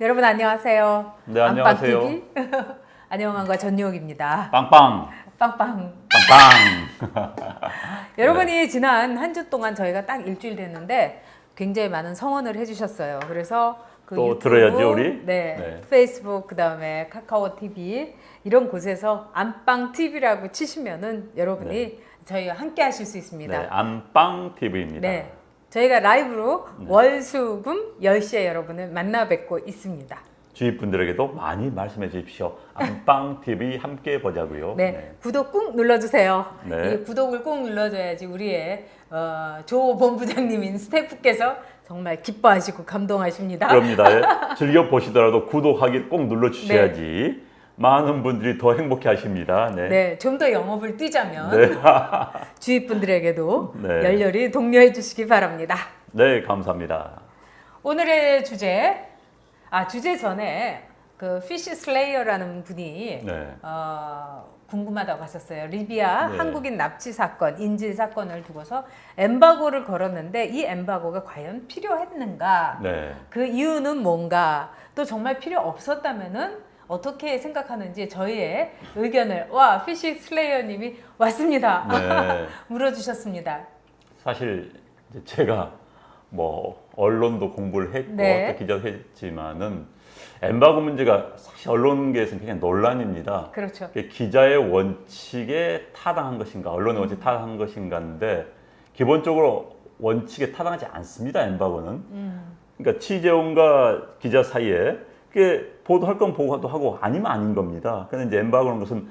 여러분 안녕하세요. 네, 안녕하세요. 안방TV 안녕한과 전유옥입니다. 빵빵. 빵빵. 빵빵. 여러분이 지난 한 주 동안 저희가 딱 일주일 됐는데 굉장히 많은 성원을 해주셨어요. 그래서 그 또 유튜브, 들어야죠, 우리? 네, 네. 페이스북, 그다음에 카카오 TV 이런 곳에서 안방 TV라고 치시면은 여러분이 네. 저희와 함께 하실 수 있습니다. 네, 안빵 TV입니다. 네. 저희가 라이브로 월수금 10시에 여러분을 만나 뵙고 있습니다. 주위 분들에게도 많이 말씀해 주십시오. 안빵 TV 함께 보자고요. 네. 구독 꾹 눌러주세요. 네. 이 구독을 꼭 눌러줘야지 우리의 조 본부장님인 스태프께서 정말 기뻐하시고 감동하십니다. 그럽니다. 예. 즐겨 보시더라도 구독하기 꼭 눌러 주셔야지 많은 분들이 더 행복해 하십니다. 네. 네, 좀 더 영업을 뛰자면 네. 주위 분들에게도 네. 열렬히 독려해 주시기 바랍니다. 네, 감사합니다. 오늘의 주제, 주제 전에 그 피쉬 슬레이어라는 분이 네. 궁금하다고 하셨어요. 리비아 네. 한국인 납치 사건, 인질 사건을 두고서 엠바고를 걸었는데 이 엠바고가 과연 필요했는가? 네. 그 이유는 뭔가? 또 정말 필요 없었다면은 어떻게 생각하는지 저희의 의견을 피쉬 슬레이어님이 왔습니다. 네. 물어주셨습니다. 사실 이제 제가 뭐 언론도 공부를 했고 네. 또 기자도 했지만은 엠바고 문제가 사실 언론계에서는 굉장히 논란입니다. 그렇죠. 기자의 원칙에 타당한 것인가, 언론의 원칙에 타당한 것인가인데 기본적으로 원칙에 타당하지 않습니다. 엠바고는. 그러니까 취재원과 기자 사이에 그게 보도할 건 보고도 하고 아니면 아닌 겁니다. 그런데 이제 엠바고는 무슨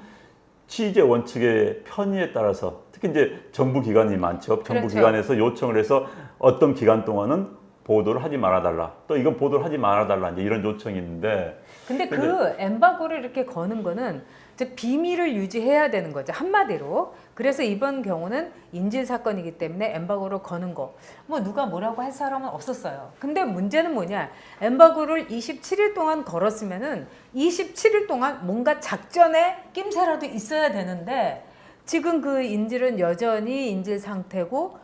취재 원칙의 편의에 따라서 특히 이제 정부 기관이 많죠. 정부 그렇죠. 기관에서 요청을 해서 어떤 기간 동안은 보도를 하지 말아달라. 또 이건 보도를 하지 말아달라. 이제 이런 요청이 있는데. 근데 그 엠바고를 이렇게 거는 거는 즉 비밀을 유지해야 되는 거죠. 한마디로. 그래서 이번 경우는 인질 사건이기 때문에 엠바고를 거는 거. 뭐 누가 뭐라고 할 사람은 없었어요. 근데 문제는 뭐냐? 엠바고를 27일 동안 걸었으면은 27일 동안 뭔가 작전에 낌새라도 있어야 되는데 지금 그 인질은 여전히 인질 상태고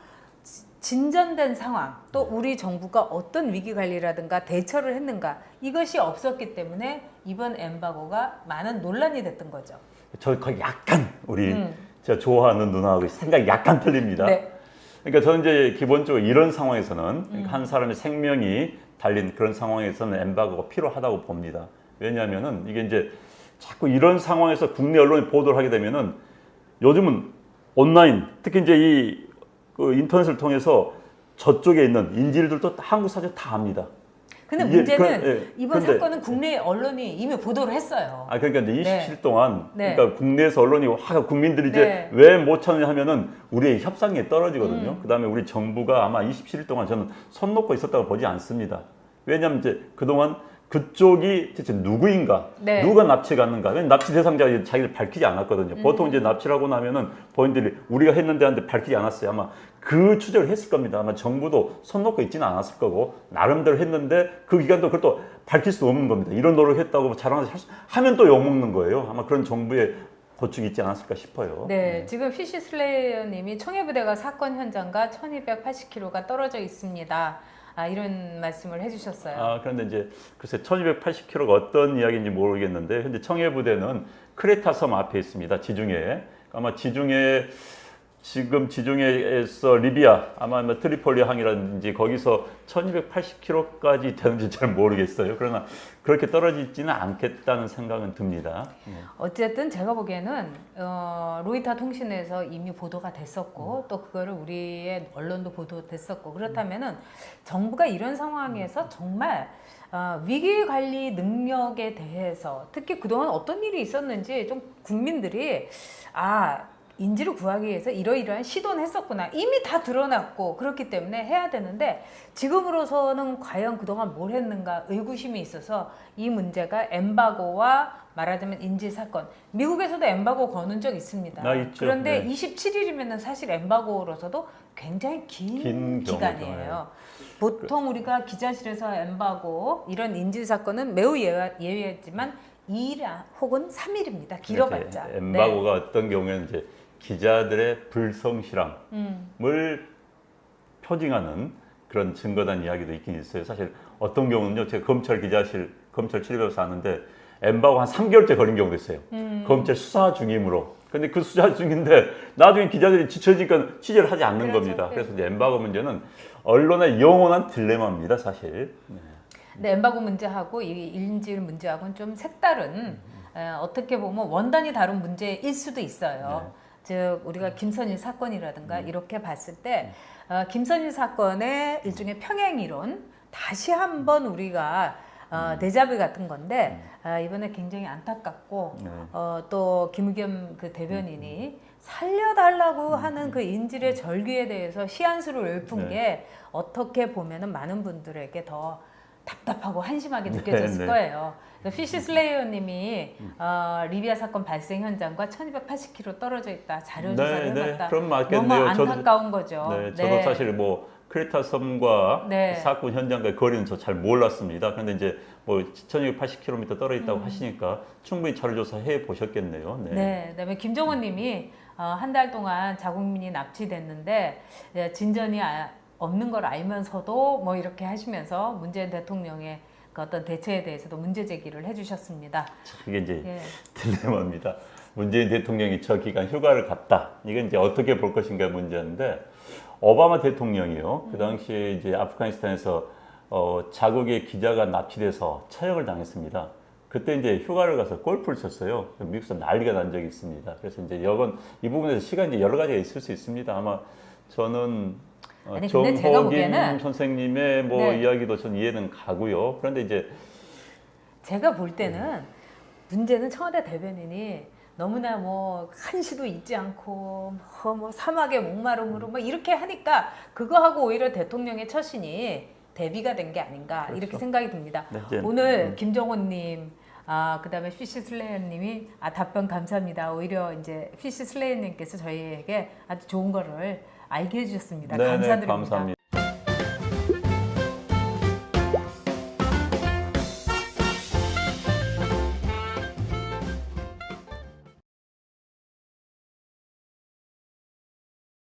진전된 상황, 또 우리 정부가 어떤 위기 관리라든가 대처를 했는가 이것이 없었기 때문에 이번 엠바고가 많은 논란이 됐던 거죠. 저 거의 약간 우리 제가 좋아하는 누나하고 생각이 약간 틀립니다. 네. 그러니까 저는 이제 기본적으로 이런 상황에서는 그러니까 한 사람의 생명이 달린 그런 상황에서는 엠바고가 필요하다고 봅니다. 왜냐하면은 이게 이제 자꾸 이런 상황에서 국내 언론이 보도를 하게 되면은 요즘은 온라인 특히 이제 그 인터넷을 통해서 저쪽에 있는 인질들도 한국 사실 다 압니다. 근데 문제는 예, 이번 근데, 사건은 국내 언론이 이미 보도를 했어요. 그러니까 이제 27일 네. 동안 네. 그러니까 국내에서 언론이 국민들이 이제 네. 왜 못 찾느냐 하면은 우리의 협상이 떨어지거든요. 그다음에 우리 정부가 아마 27일 동안 저는 손 놓고 있었다고 보지 않습니다. 왜냐하면 이제 그동안 그쪽이 대체 누구인가, 네. 누가 납치를 갔는가. 왜냐면 납치 대상자가 자기를 밝히지 않았거든요. 보통 이제 납치를 하고 나면은 본인들이 우리가 했는데 하는데 밝히지 않았어요. 아마 그 추적을 했을 겁니다. 아마 정부도 손 놓고 있지는 않았을 거고 나름대로 했는데 그 기간도 그걸 또 밝힐 수 없는 겁니다. 이런 노력을 했다고 자랑해서 하면 또 욕먹는 거예요. 아마 그런 정부의 고충이 있지 않았을까 싶어요. 네, 지금 피쉬 슬레이어님이 청해부대가 사건 현장과 1280km가 떨어져 있습니다. 이런 말씀을 해주셨어요. 그런데 이제 글쎄 1280km가 어떤 이야기인지 모르겠는데 현재 청해부대는 크레타 섬 앞에 있습니다. 지중해. 아마 지금 지중해에서 리비아 아마 트리폴리 항이라든지 거기서 1280km까지 되는지 잘 모르겠어요. 그러나 그렇게 떨어지지는 않겠다는 생각은 듭니다. 어쨌든 제가 보기에는 로이터 통신에서 이미 보도가 됐었고 또 그거를 우리의 언론도 보도됐었고 그렇다면은 정부가 이런 상황에서 정말 위기 관리 능력에 대해서 특히 그동안 어떤 일이 있었는지 좀 국민들이 인지를 구하기 위해서 이러이러한 시도는 했었구나. 이미 다 드러났고 그렇기 때문에 해야 되는데 지금으로서는 과연 그동안 뭘 했는가 의구심이 있어서 이 문제가 엠바고와 말하자면 인질 사건. 미국에서도 엠바고 거는 적 있습니다. 있죠. 그런데 네. 27일이면 사실 엠바고로서도 굉장히 긴 기간이에요. 경우죠. 보통 우리가 기자실에서 엠바고 이런 인질 사건은 매우 예외지만 2일 혹은 3일입니다. 길어봤자. 엠바고가 어떤 경우에는 이제 기자들의 불성실함을 표징하는 그런 증거단 이야기도 있긴 있어요. 사실 어떤 경우는요, 제가 검찰 기자실 검찰 출입해서 하는데 엠바고 한 3개월째 걸린 경우도 있어요. 검찰 수사 중이므로. 근데 그 수사 중인데 나중에 기자들이 지쳐지니까 취재를 하지 않는 그렇죠. 겁니다. 그래서 이제 엠바고 문제는 언론의 영원한 딜레마입니다, 사실. 네. 근데 엠바고 문제하고 이 인질 문제하고는 좀 색다른 어떻게 보면 원단이 다른 문제일 수도 있어요. 즉 우리가 김선일 사건이라든가 이렇게 봤을 때 김선일 사건의 일종의 평행 이론 다시 한번 우리가 데자뷰 같은 건데 이번에 굉장히 안타깝고 또 김의겸 그 대변인이 살려달라고 하는 그 인질의 절규에 대해서 시한수를 읊은 게 어떻게 보면은 많은 분들에게 더 답답하고 한심하게 느껴졌을 거예요. 피시 슬레이어님이 리비아 사건 발생 현장과 1280km 떨어져 있다 자료 조사를 해봤다. 그럼 맞겠네요. 너무 안타까운 거죠. 네, 저도 사실 뭐 크레타 섬과 사건 현장과의 거리는 저 잘 몰랐습니다. 그런데 이제 뭐 1280km 떨어져 있다고 하시니까 충분히 자료 조사해 보셨겠네요. 네, 그다음에 김정은님이 한 달 동안 자국민이 납치됐는데 진전이 없는 걸 알면서도 뭐 이렇게 하시면서 문재인 대통령의 그 어떤 대처에 대해서도 문제 제기를 해주셨습니다. 이게 이제 딜레마입니다. 문재인 대통령이 저 기간 휴가를 갔다. 이건 이제 어떻게 볼 것인가 문제인데 오바마 대통령이요. 그 당시에 이제 아프가니스탄에서 자국의 기자가 납치돼서 처형을 당했습니다. 그때 이제 휴가를 가서 골프를 쳤어요. 미국에서 난리가 난 적이 있습니다. 그래서 이제 이 부분에서 시간이 여러 가지가 있을 수 있습니다. 아마 저는 정호김 선생님의 뭐 이야기도 전 이해는 가고요. 그런데 이제 제가 볼 때는 문제는 청와대 대변인이 너무나 뭐 한시도 잊지 않고 뭐 사막의 목마름으로 뭐 이렇게 하니까 그거하고 오히려 대통령의 처신이 대비가 된 게 아닌가 이렇게 생각이 듭니다. 오늘 김정호님 그다음에 피시 슬레이어님이 답변 감사합니다. 오히려 이제 피시 슬레이어님께서 저희에게 아주 좋은 거를 알게 해주셨습니다. 감사드립니다. 감사합니다.